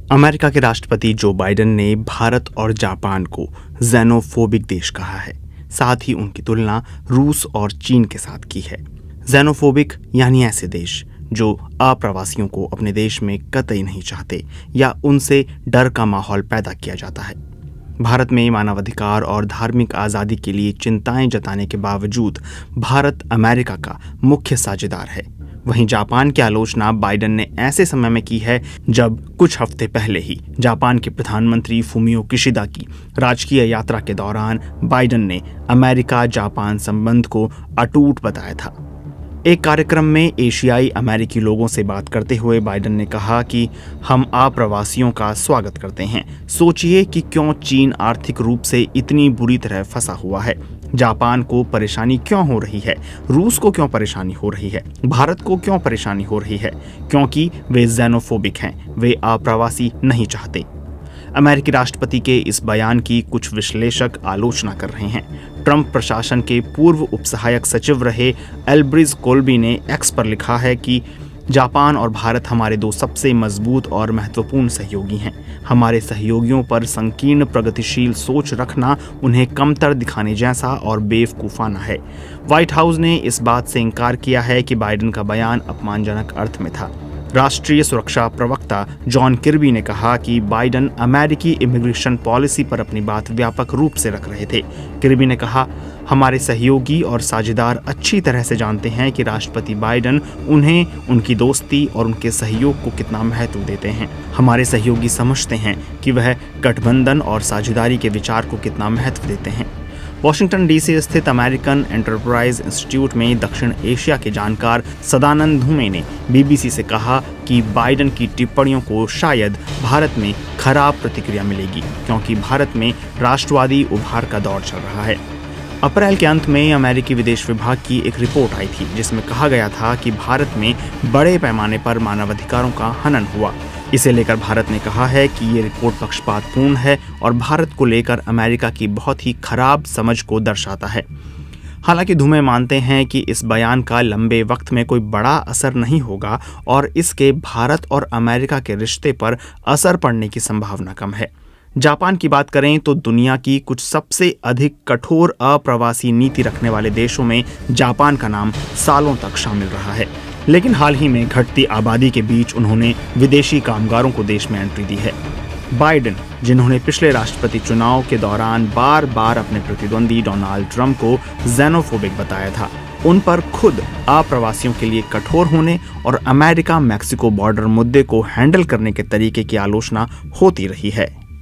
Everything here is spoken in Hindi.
अमेरिका के राष्ट्रपति जो बाइडेन ने भारत और जापान को ज़ेनोफोबिक देश कहा है। साथ ही उनकी तुलना रूस और चीन के साथ की है। ज़ेनोफोबिक यानी ऐसे देश जो अप्रवासियों को अपने देश में कतई नहीं चाहते या उनसे डर का माहौल पैदा किया जाता है। भारत में मानवाधिकार और धार्मिक आज़ादी के लिए चिंताएं जताने के बावजूद भारत अमेरिका का मुख्य साझेदार है। वहीं जापान की आलोचना बाइडेन ने ऐसे समय में की है जब कुछ हफ्ते पहले ही जापान के प्रधानमंत्री फुमियो किशिदा की राजकीय यात्रा के दौरान बाइडेन ने अमेरिका जापान संबंध को अटूट बताया था। एक कार्यक्रम में एशियाई अमेरिकी लोगों से बात करते हुए बाइडेन ने कहा कि हम अप्रवासियों का स्वागत करते हैं। सोचिए कि क्यों चीन आर्थिक रूप से इतनी बुरी तरह फंसा हुआ है, जापान को परेशानी क्यों हो रही है, रूस को क्यों परेशानी हो रही है, भारत को क्यों परेशानी हो रही है, क्योंकि वे ज़ेनोफोबिक हैं, वे अप्रवासी नहीं चाहते। अमेरिकी राष्ट्रपति के इस बयान की कुछ विश्लेषक आलोचना कर रहे हैं। ट्रंप प्रशासन के पूर्व उपसहायक सचिव रहे एल्ब्रिज कोल्बी ने एक्स पर लिखा है कि जापान और भारत हमारे दो सबसे मजबूत और महत्वपूर्ण सहयोगी हैं। हमारे सहयोगियों पर संकीर्ण प्रगतिशील सोच रखना उन्हें कमतर दिखाने जैसा और बेवकूफ़ाना है। व्हाइट हाउस ने इस बात से इनकार किया है कि बाइडेन का बयान अपमानजनक अर्थ में था। राष्ट्रीय सुरक्षा प्रवक्ता जॉन किर्बी ने कहा कि बाइडेन अमेरिकी इमिग्रेशन पॉलिसी पर अपनी बात व्यापक रूप से रख रहे थे। किर्बी ने कहा, हमारे सहयोगी और साझेदार अच्छी तरह से जानते हैं कि राष्ट्रपति बाइडेन उन्हें उनकी दोस्ती और उनके सहयोग को कितना महत्व देते हैं। हमारे सहयोगी समझते हैं कि वह गठबंधन और साझेदारी के विचार को कितना महत्व देते हैं। वॉशिंगटन डीसी स्थित अमेरिकन एंटरप्राइज इंस्टीट्यूट में दक्षिण एशिया के जानकार सदानंद धुमे ने बीबीसी से कहा कि बाइडेन की टिप्पणियों को शायद भारत में खराब प्रतिक्रिया मिलेगी, क्योंकि भारत में राष्ट्रवादी उभार का दौर चल रहा है। अप्रैल के अंत में अमेरिकी विदेश विभाग की एक रिपोर्ट आई थी जिसमें कहा गया था कि भारत में बड़े पैमाने पर मानवाधिकारों का हनन हुआ। इसे लेकर भारत ने कहा है कि ये रिपोर्ट पक्षपातपूर्ण है और भारत को लेकर अमेरिका की बहुत ही खराब समझ को दर्शाता है। हालांकि धुमे मानते हैं कि इस बयान का लंबे वक्त में कोई बड़ा असर नहीं होगा और इसके भारत और अमेरिका के रिश्ते पर असर पड़ने की संभावना कम है। जापान की बात करें तो दुनिया की कुछ सबसे अधिक कठोर अप्रवासी नीति रखने वाले देशों में जापान का नाम सालों तक शामिल रहा है, लेकिन हाल ही में घटती आबादी के बीच उन्होंने विदेशी कामगारों को देश में एंट्री दी है। बाइडेन, जिन्होंने पिछले राष्ट्रपति चुनाव के दौरान बार बार अपने प्रतिद्वंदी डोनाल्ड ट्रंप को ज़ेनोफोबिक बताया था, उन पर खुद अप्रवासियों के लिए कठोर होने और अमेरिका मैक्सिको बॉर्डर मुद्दे को हैंडल करने के तरीके की आलोचना होती रही है।